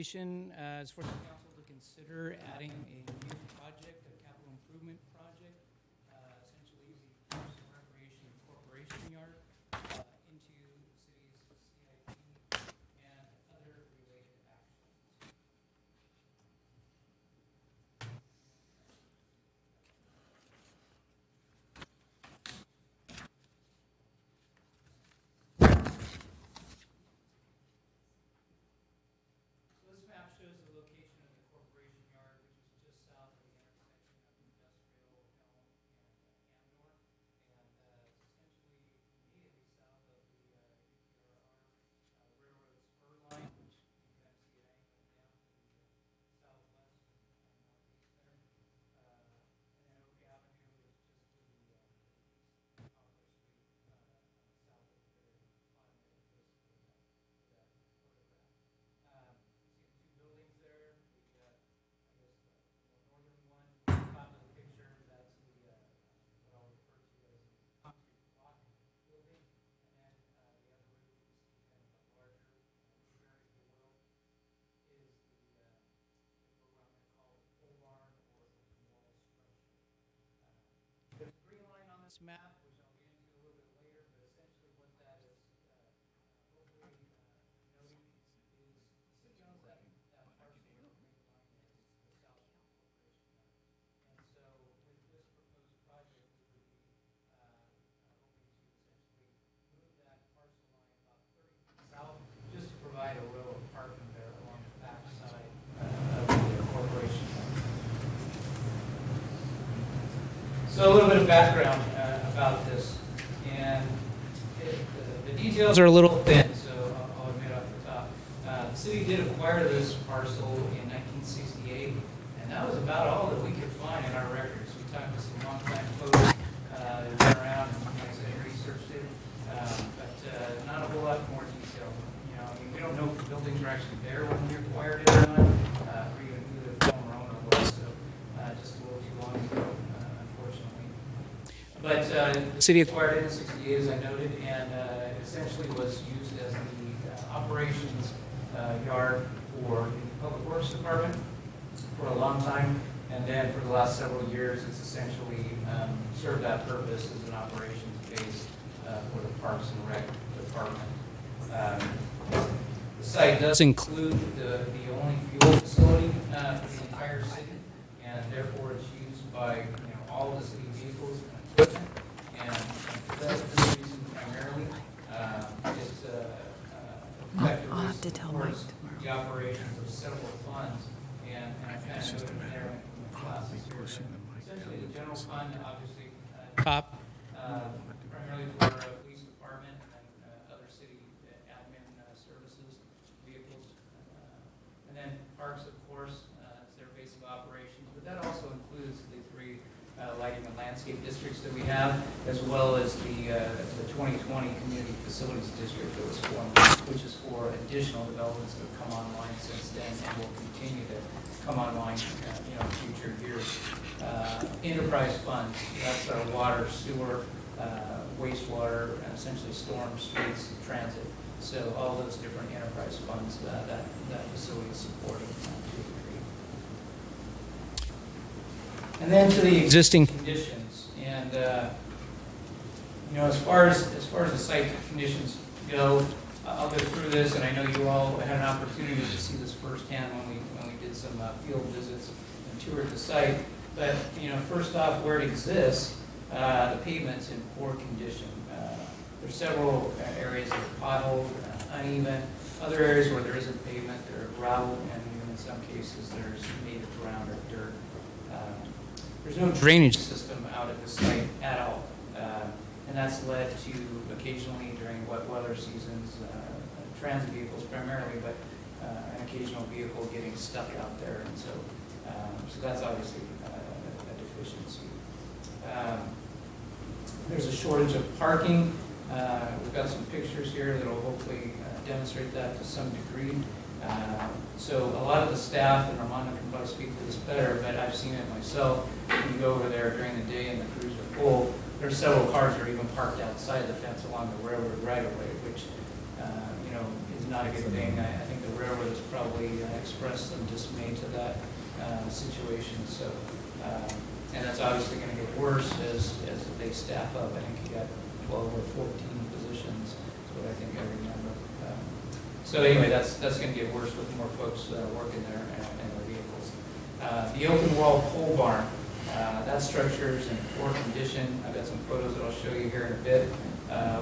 Is for the council to consider adding a new project, a capital improvement project, essentially the Parks and Recreation Corporation Yard, into the city's CIP and other related actions. So this map shows the location of the corporation yard, which is just south of the intersection of Industrial, Elm, and Andor. And it's essentially immediately south of the UPRR railroad spur line, which you can kind of see it angling down to the southwest and northeast there. And then Oak Avenue is just to the east, Poplar Street, south of the very bottom edge of this that photograph. You see the two buildings there. I guess the more northern one, on top of the picture, that's what I'll refer to as the concrete block building, and then the other roof you see kind of a larger square, if you will, is what I'm going to call the pole barn or open wall structure. There's a green line on this map, which I'll get into a little bit later, but essentially what that is hopefully noting is the city owns that parcel where the green line is, the South Shore Corporation Yard. And so with this proposed project, we would be hoping to essentially move that parcel line about 30 feet south, just to provide a row of parking there along the back side of the corporation yard. So a little bit of background about this, and the details are a little thin, so I'll admit off the top. The city did acquire this parcel in 1968, and that was about all that we could find in our records. We talked to some longtime folks who went around and, like I said, researched it, but not a whole lot more detail. You know, I mean, we don't know if the buildings were actually there when we acquired it or not, or even who the former owner was, so just a little too long ago, unfortunately. But the city acquired it in 68, as I noted, and essentially was used as the operations yard for the Public Works Department for a long time, and then for the last several years, it's essentially served that purpose as an operations base for the Parks and Rec Department. The site does include the only fuel facility for the entire city, and therefore it's used by all the city vehicles and equipment. And for this reason primarily, it's effectively supports the operations of several funds. And I kind of noted there in the classes here. Essentially, the general fund, obviously, top, primarily for police department and other city admin services, vehicles. And then parks, of course, is their base of operations. But that also includes the three lighting and landscape districts that we have, as well as the 2020 Community Facilities District that was formed, which is for additional developments that have come online since then and will continue to come online in future years. Enterprise funds, that's our water, sewer, wastewater, essentially storm, streets, transit. So all those different enterprise funds that facility is supporting to a degree. And then to the existing conditions, and as far as the site conditions go, I'll go through this, and I know you all had an opportunity to see this firsthand when we did some field visits and toured the site. But first off, where it exists, the pavement's in poor condition. There's several areas that are potholed, uneven. Other areas where there isn't pavement, there are gravel, and even in some cases there's native ground or dirt. There's no drainage system out at the site at all, and that's led to occasionally during wet weather seasons, transit vehicles primarily, but an occasional vehicle getting stuck out there, and so that's obviously a deficiency. There's a shortage of parking. We've got some pictures here that will hopefully demonstrate that to some degree. So a lot of the staff, and Armando can probably speak to this better, but I've seen it myself. When you go over there during the day and the crews are full, there's several cars that are even parked outside the fence along the railroad right of way, which you know, is not a good thing. I think the railroad has probably expressed some dismay to that situation. So, and that's obviously going to get worse as they staff up. I think you got 12 or 14 positions, is what I think I remember. So anyway, that's going to get worse with more folks working there and their vehicles. The open wall pole barn, that structure is in poor condition. I've got some photos that I'll show you here in a bit.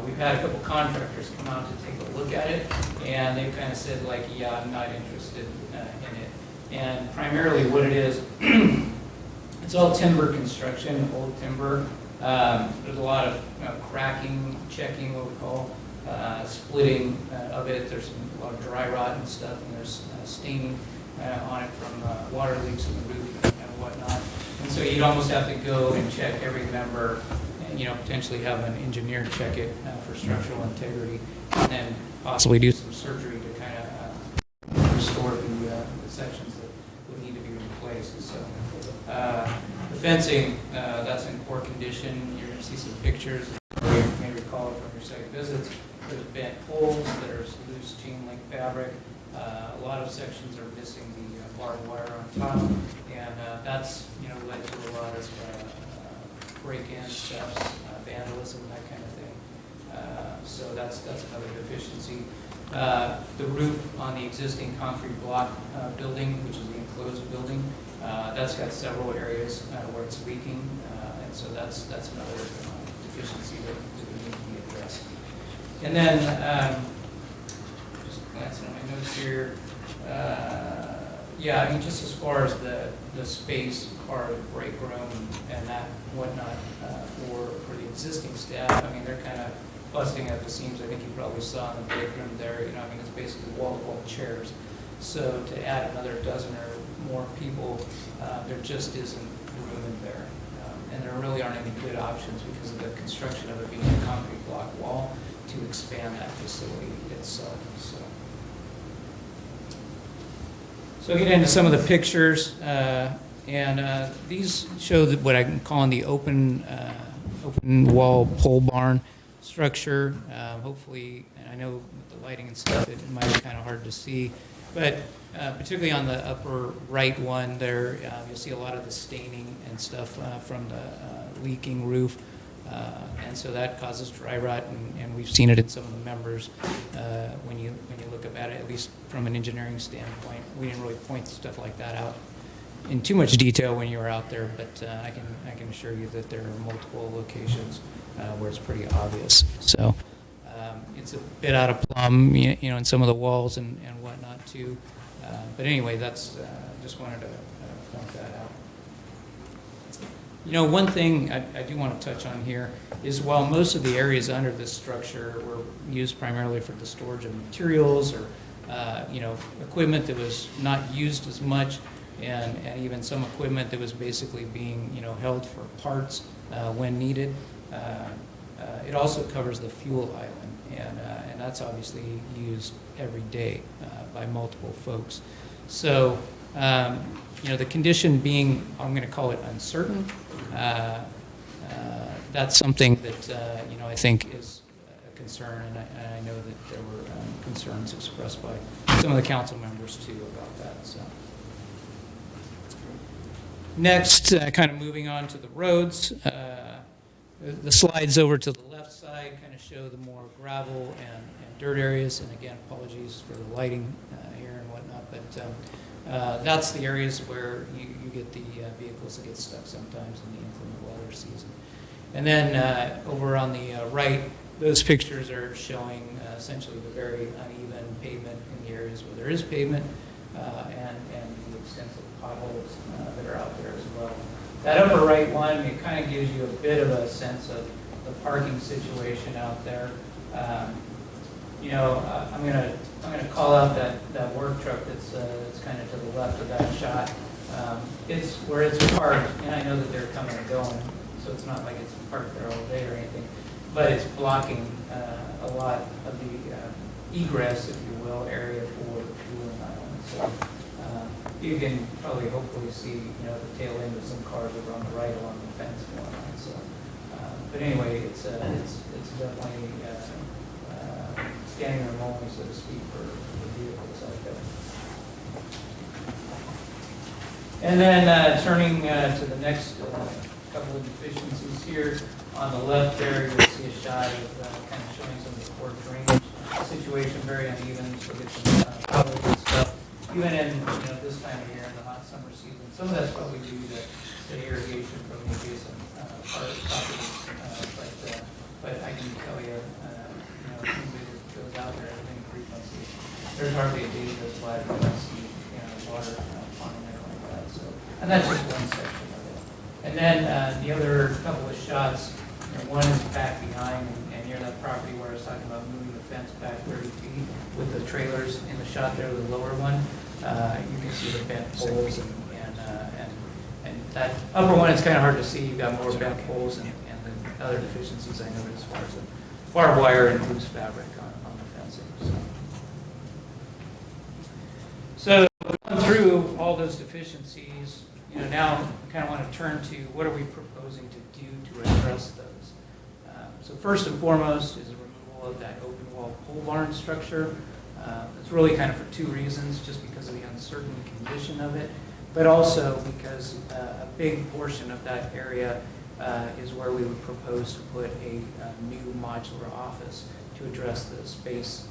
We've had a couple contractors come out to take a look at it, and they kind of said, like, yeah, I'm not interested in it. And primarily what it is, it's all timber construction, old timber. There's a lot of cracking, checking, what we call, splitting of it. There's a lot of dry rot and stuff, and there's staining on it from water leaks in the roof and whatnot. And so you'd almost have to go and check every member, and, you know, potentially have an engineer check it for structural integrity, and then possibly do some surgery to kind of restore the sections that would need to be replaced. So the fencing, that's in poor condition. You're going to see some pictures. You may recall from your site visits. There's bent poles, there's loose chain link fabric. A lot of sections are missing the barbed wire on top, and that's, you know, led to a lot of break-in steps, vandalism, that kind of thing. So that's another deficiency. The roof on the existing concrete block building, which is the enclosed building, that's got several areas where it's leaking, and so that's another deficiency that we need to be addressed. And then, just glancing at my notes here, yeah, I mean, just as far as the space part of the break room and that whatnot for the existing staff, I mean, they're kind of busting at the seams. I think you probably saw in the break room there, you know, I mean, it's basically wall-to-wall chairs. So to add another dozen or more people, there just isn't room in there. And there really aren't any good options because of the construction of it being a concrete block wall to expand that facility itself. So I'll get into some of the pictures, and these show what I'm calling the open wall pole barn structure. Hopefully, and I know with the lighting and stuff, it might be kind of hard to see, but particularly on the upper right one there, you'll see a lot of the staining and stuff from the leaking roof. And so that causes dry rot, and we've seen it in some of the members when you look at it, at least from an engineering standpoint. We didn't really point stuff like that out in too much detail when you were out there, but I can assure you that there are multiple locations where it's pretty obvious. So it's a bit out of plumb, you know, in some of the walls and whatnot too. But anyway, that's just wanted to point that out. You know, one thing I do want to touch on here is while most of the areas under this structure were used primarily for the storage of materials or, you know, equipment that was not used as much, and even some equipment that was basically being, you know, held for parts when needed, it also covers the fuel island, and that's obviously used every day by multiple folks. So, you know, the condition being, I'm going to call it uncertain, that's something that, you know, I think is a concern, and I know that there were concerns expressed by some of the council members too about that. So, next, kind of moving on to the roads, the slides over to the left side kind of show the more gravel and dirt areas, and again, apologies for the lighting here and whatnot, but that's the areas where you get the vehicles that get stuck sometimes in the inclement weather season. And then over on the right, those pictures are showing essentially the very uneven pavement in the areas where there is pavement, and the extensive potholes that are out there as well. That upper right one, it kind of gives you a bit of a sense of the parking situation out there. You know, I'm gonna call out that work truck that's kind of to the left of that shot. It's where it's parked, and I know that they're coming and going, so it's not like it's parked there all day or anything, but it's blocking a lot of the egress, if you will, area for the fueling island. So you can probably hopefully see, you know, the tail end of some cars over on the right along the fence and whatnot. So, but anyway, it's definitely standing room only, so to speak, for vehicles like that. And then turning to the next couple of deficiencies here. On the left there, you'll see a shot of kind of showing some of the core drainage situation, very uneven, so get some puddles and stuff. Even in this time of year, in the hot summer season, some of that's probably due to the irrigation from the adjacent properties. But I can tell you, anybody that goes out there at any frequency, there's hardly a day that goes by that I don't see water ponding there like that. So, and that's just one section of it. And then the other couple of shots, one is back behind and near that property where I was talking about moving the fence back 30 feet with the trailers in the shot there, the lower one. You can see the bent poles and that upper one, it's kind of hard to see. You've got more bent poles and the other deficiencies I noted as far as the barbed wire and loose fabric on the fencing. So going through all those deficiencies, now I kind of want to turn to what are we proposing to do to address those. So first and foremost is the removal of that open wall pole barn structure. It's really kind of for two reasons, just because of the uncertain condition of it, but also because a big portion of that area is where we would propose to put a new modular office to address the space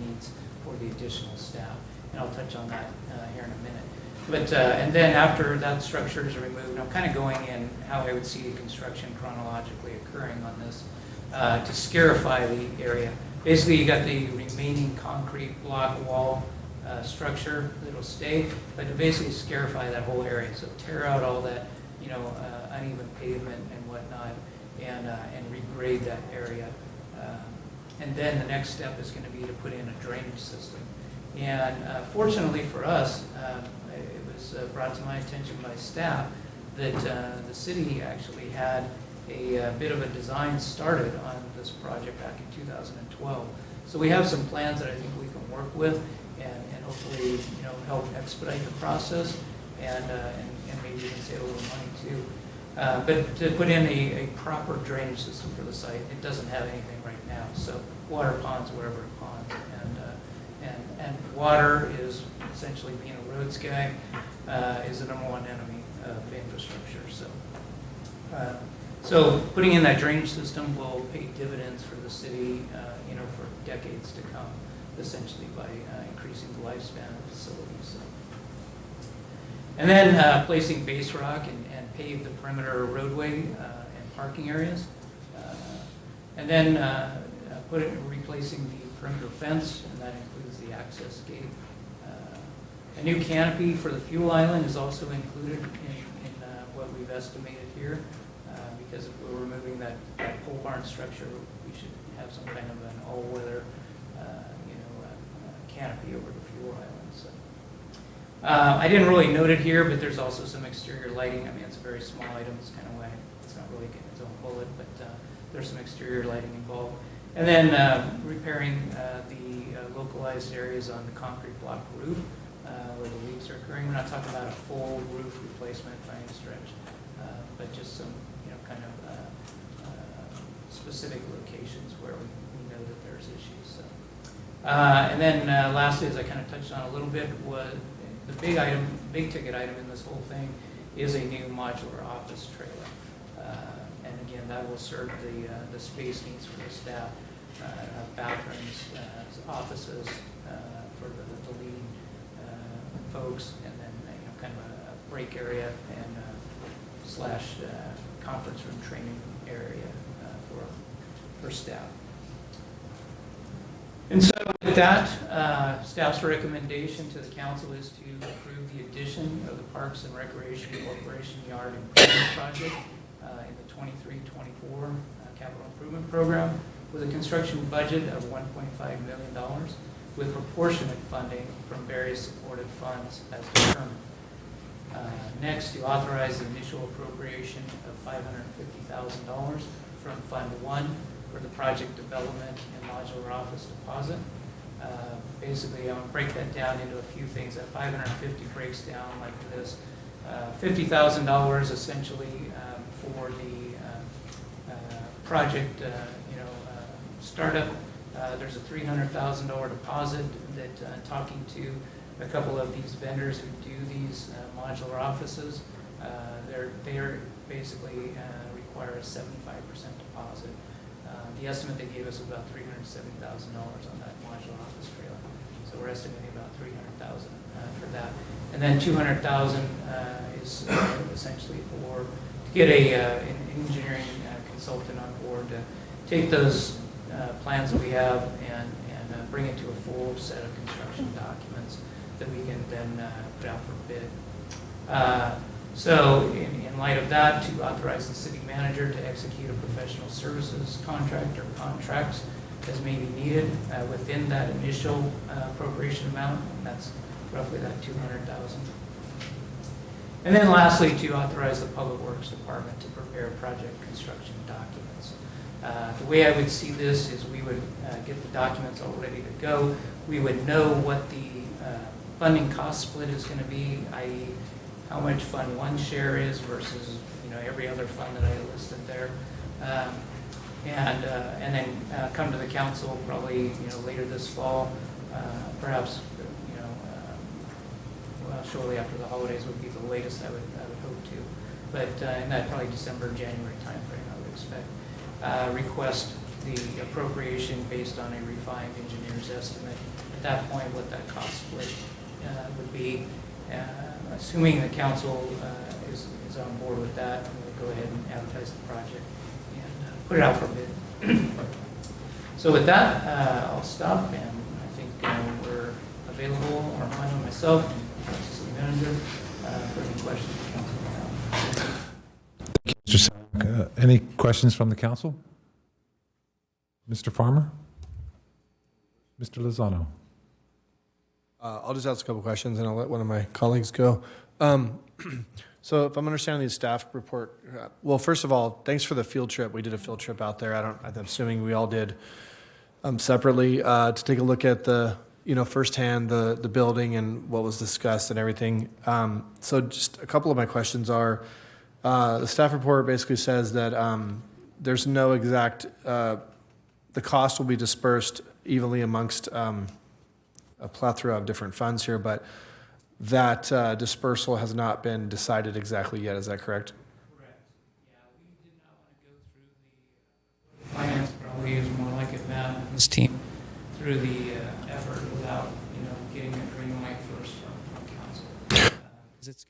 needs for the additional staff. And I'll touch on that here in a minute. But and then after that structure is removed, I'm kind of going in how I would see the construction chronologically occurring on this to scarify the area. Basically, you got the remaining concrete block wall structure that'll stay, but to basically scarify that whole area. So tear out all that, uneven pavement and whatnot, and regrade that area. And then the next step is going to be to put in a drainage system. And fortunately for us, it was brought to my attention by staff that the city actually had a bit of a design started on this project back in 2012. So we have some plans that I think we can work with and hopefully help expedite the process and maybe even save a little money too. But to put in a proper drainage system for the site, it doesn't have anything right now. So water ponds wherever it ponds, and water is essentially, being a roads guy, is the #1 enemy of infrastructure. So putting in that drainage system will pay dividends for the city, for decades to come, essentially by increasing the lifespan of facilities. So. And then placing base rock and pave the perimeter roadway and parking areas. And then replacing the perimeter fence, and that includes the access gate. A new canopy for the fuel island is also included in what we've estimated here, because if we're removing that pole barn structure, we should have some kind of an all-weather canopy over the fuel island. So. I didn't really note it here, but there's also some exterior lighting. I mean, it's a very small item. It's kind of why it's not really getting its own bullet, but there's some exterior lighting involved. And then repairing the localized areas on the concrete block roof where the leaks are occurring. We're not talking about a full roof replacement by any stretch, but just some kind of specific locations where we know that there's issues. So. And then lastly, as I kind of touched on a little bit, was the big ticket item in this whole thing is a new modular office trailer. And again, that will serve the space needs for the staff, bathrooms, offices for the lead folks, and then kind of a break area and slash conference room training area for staff. And so with that, staff's recommendation to the council is to approve the addition of the Parks and Recreation Corporation Yard Improvement Project in the 23-24 Capital Improvement Program with a construction budget of $1.5 million with proportionate funding from various supported funds as determined. Next, to authorize the initial appropriation of $550,000 from Fund 1 for the project development and modular office deposit. Basically, I'm going to break that down into a few things. That 550 breaks down like this. $50,000 essentially for the project, startup There's a $300,000 deposit that, talking to a couple of these vendors who do these modular offices, they're basically require a 75% deposit. The estimate they gave us was about $370,000 on that modular office trailer. So we're estimating about $300,000 for that. And then $200,000 is essentially to get an engineering consultant on board to take those plans that we have and bring it to a full set of construction documents that we can then put out for bid. So in light of that, to authorize the city manager to execute a professional services contract or contracts as may be needed within that initial appropriation amount, and that's roughly that $200,000. And then lastly, to authorize the Public Works Department to prepare project construction documents. The way I would see this is we would get the documents all ready to go. We would know what the funding cost split is going to be, i.e. how much Fund 1 share is versus every other fund that I listed there. And then come to the council probably later this fall, perhaps shortly after the holidays would be the latest I would hope to, but in that probably December, January timeframe I would expect. Request the appropriation based on a refined engineer's estimate. At that point, what that cost split would be, assuming the council is on board with that, we'll go ahead and advertise the project and put it out for bid. So with that, I'll stop, and I think we're available, Armando and myself, and the city manager, for any questions the council may have. Thank you, Mr. Sack. Any questions from the council? Mr. Farmer? Mr. Lozano? I'll just ask a couple questions, and I'll let one of my colleagues go. So if I'm understanding the staff report, well, first of all, thanks for the field trip. We did a field trip out there. I'm assuming we all did separately to take a look at the, firsthand the building and what was discussed and everything. So just a couple of my questions are, the staff report basically says that there's no exact, the cost will be dispersed evenly amongst a plethora of different funds here, but that dispersal has not been decided exactly yet. Is that correct? Correct. Yeah, we did not want to go through the finance, probably is more like it, Matt and his team, through the effort without, getting a green light first from council. Because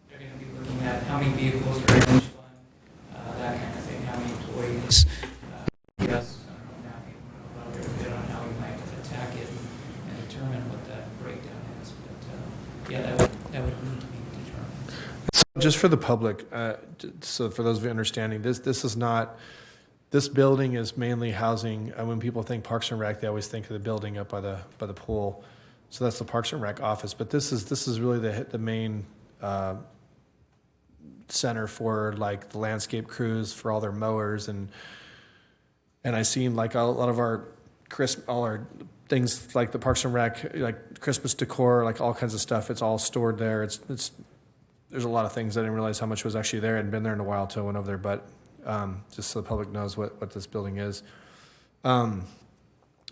they're going to be looking at how many vehicles are in each fund, that kind of thing, how many employees. Yes, I don't know now, a little bit on how we might attack it and determine what that breakdown is. But yeah, that would need to be determined. So just for the public, so for those of you understanding, this is not, this building is mainly housing, when people think Parks and Rec, they always think of the building up by the pool. So that's the Parks and Rec office, but this is really the main center for like the landscape crews for all their mowers, and I seen like a lot of our all our things like the Parks and Rec, like Christmas decor, like all kinds of stuff. It's all stored there. It's there's a lot of things I didn't realize how much was actually there. I hadn't been there in a while till I went over there, but just so the public knows what this building is.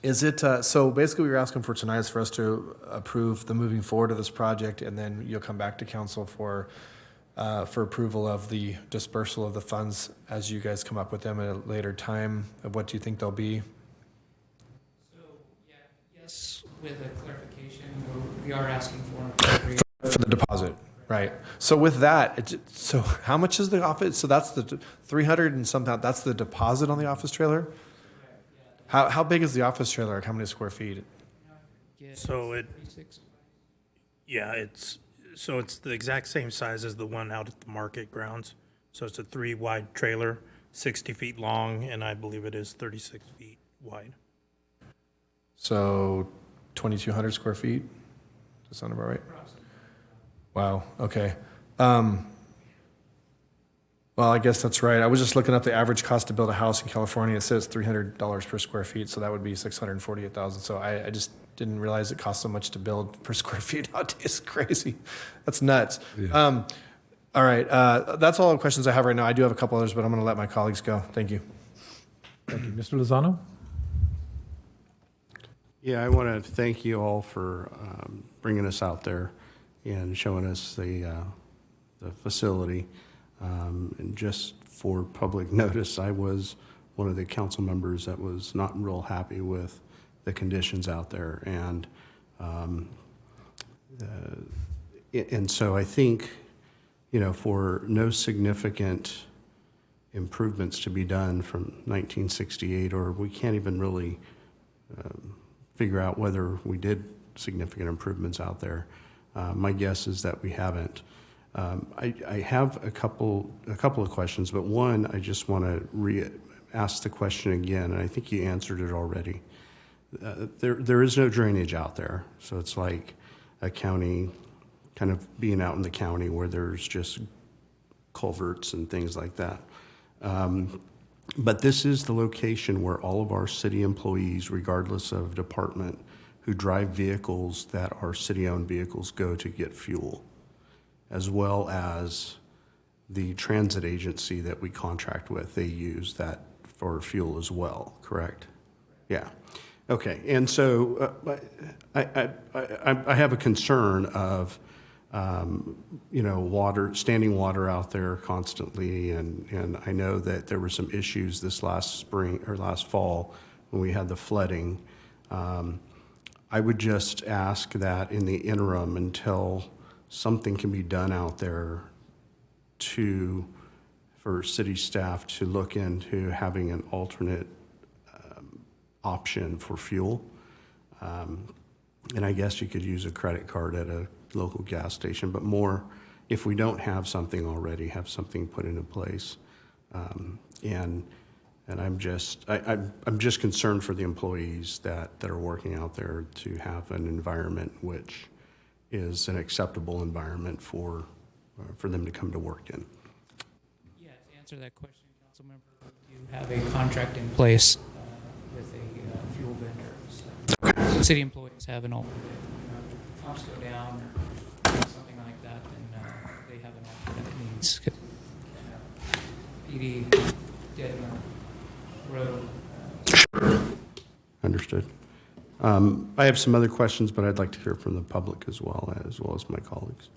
Is it, so basically what you're asking for tonight is for us to approve the moving forward of this project, and then you'll come back to council for approval of the dispersal of the funds as you guys come up with them at a later time. Of what do you think they'll be? So, yeah, yes, with a clarification, we are asking for an appropriate For the deposit, right. So with that, so how much is the office? So that's the 300 and something, that's the deposit on the office trailer? How big is the office trailer? Like how many square feet? So it's the exact same size as the one out at the market grounds. So it's a 3 wide trailer, 60 feet long, and I believe it is 36 feet wide. So 2,200 square feet? Does that sound about right? Wow, okay. Well, I guess that's right. I was just looking up the average cost to build a house in California. It says $300 per square feet, so that would be $648,000. So I just didn't realize it cost so much to build per square feet nowadays. It's crazy. That's nuts. Yeah. All right, that's all the questions I have right now. I do have a couple others, but I'm going to let my colleagues go. Thank you. Thank you. Mr. Lozano? Yeah, I want to thank you all for bringing us out there and showing us the facility. And just for public notice, I was one of the council members that was not real happy with the conditions out there. And so I think, for no significant improvements to be done from 1968, or we can't even really figure out whether we did significant improvements out there. My guess is that we haven't. I have a couple of questions, but one, I just want to ask the question again, and I think you answered it already. There is no drainage out there, so it's like a county, kind of being out in the county where there's just culverts and things like that. But this is the location where all of our city employees, regardless of department, who drive vehicles that are city-owned vehicles, go to get fuel, as well as the transit agency that we contract with. They use that for fuel as well, correct? Yeah. Okay. And so I have a concern of standing water out there constantly. And I know that there were some issues this last spring or last fall when we had the flooding. I would just ask that in the interim, until something can be done out there for city staff to look into having an alternate option for fuel. And I guess you could use a credit card at a local gas station, but more, if we don't have something already, have something put into place. And I'm just concerned for the employees that are working out there to have an environment which is an acceptable environment for them to come to work in. Yeah, to answer that question, Councilmember, you have a contract in place with a fuel vendor. So city employees have an alternate. Pumps go down or something like that, then they have an alternate means. PD, dead end road. Understood. I have some other questions, but I'd like to hear from the public as well as my colleagues.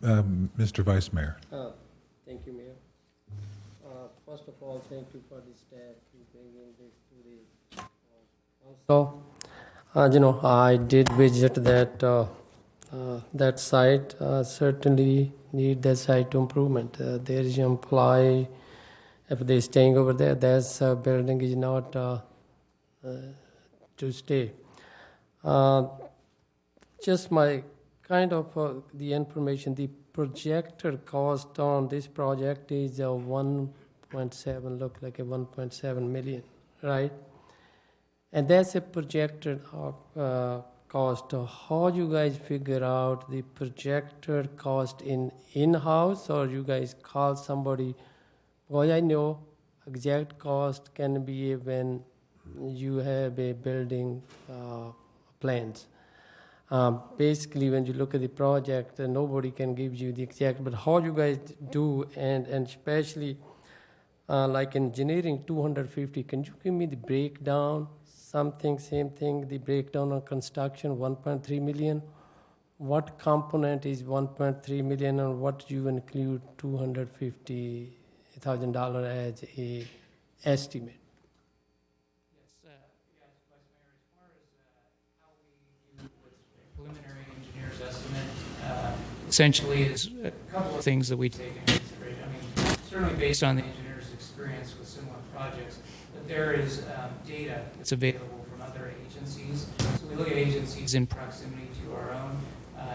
Mr. Vice Mayor. Thank you, Mayor. First of all, thank you for the staff to bringing this to the council. I did visit that site. Certainly need that site to improvement. There is an employee, if they're staying over there, that building is not to stay. Just my kind of the information, the projected cost on this project is 1.7, look like a 1.7 million, right? And that's a projected cost. How you guys figure out the projected cost in-house, or you guys call somebody? Well, I know exact cost can be when you have a building plans. Basically, when you look at the project, nobody can give you the exact, but how you guys do, and especially like engineering 250, can you give me the breakdown? Same thing, the breakdown on construction, 1.3 million. What component is 1.3 million, and what you include $250,000 as a estimate? Yes, Vice Mayor, as far as how we do with preliminary engineer's estimate, essentially is a couple of things that we take into consideration. I mean, certainly based on the engineer's experience with similar projects, but there is data that's available from other agencies. So we look at agencies in proximity to our own,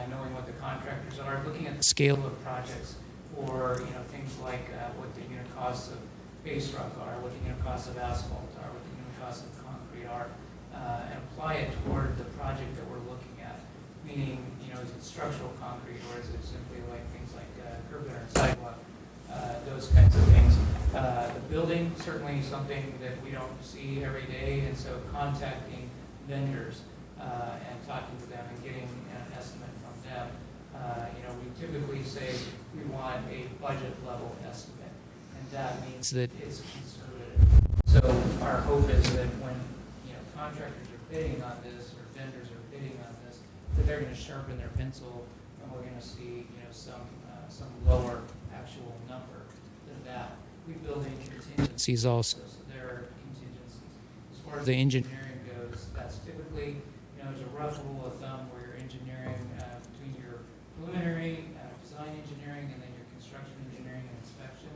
knowing what the contractors are, looking at the scale of projects, or things like what the unit costs of base rock are, what the unit costs of asphalt are, what the unit costs of concrete are, and apply it toward the project that we're looking at. Meaning, is it structural concrete, or is it simply like things like curb gutter and sidewalk, those kinds of things. The building, certainly something that we don't see every day, and so contacting vendors and talking to them and getting an estimate from them. We typically say we want a budget level estimate, and that means that it's conservative. So our hope is that when contractors are bidding on this, or vendors are bidding on this, that they're gonna sharpen their pencil, and we're gonna see, some lower actual number than that. We build in contingencies also, so there are contingencies. As far as the engineering goes, that's typically, there's a rough rule of thumb where your engineering, between your preliminary, design engineering, and then your construction engineering and inspection,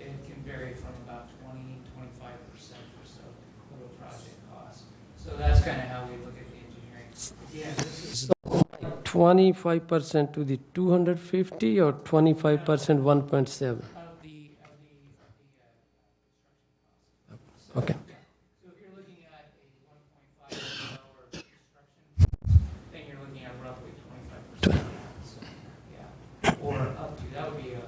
it can vary from about 25% or so of a project cost. So that's kind of how we look at the engineering. Again, this is 25% to the 250 or 25% 1.7? of the construction cost. Okay. So if you're looking at a $1.5 million construction, then you're looking at roughly 25%. So, yeah, or up to, that would be a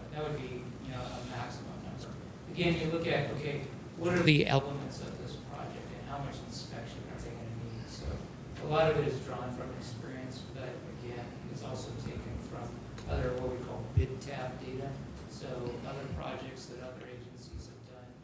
maximum number. Again, you look at, okay, what are the elements of this project and how much inspection are they going to need? So a lot of it is drawn from experience, but again, it's also taken from other, what we call bid tab data. So other projects that other agencies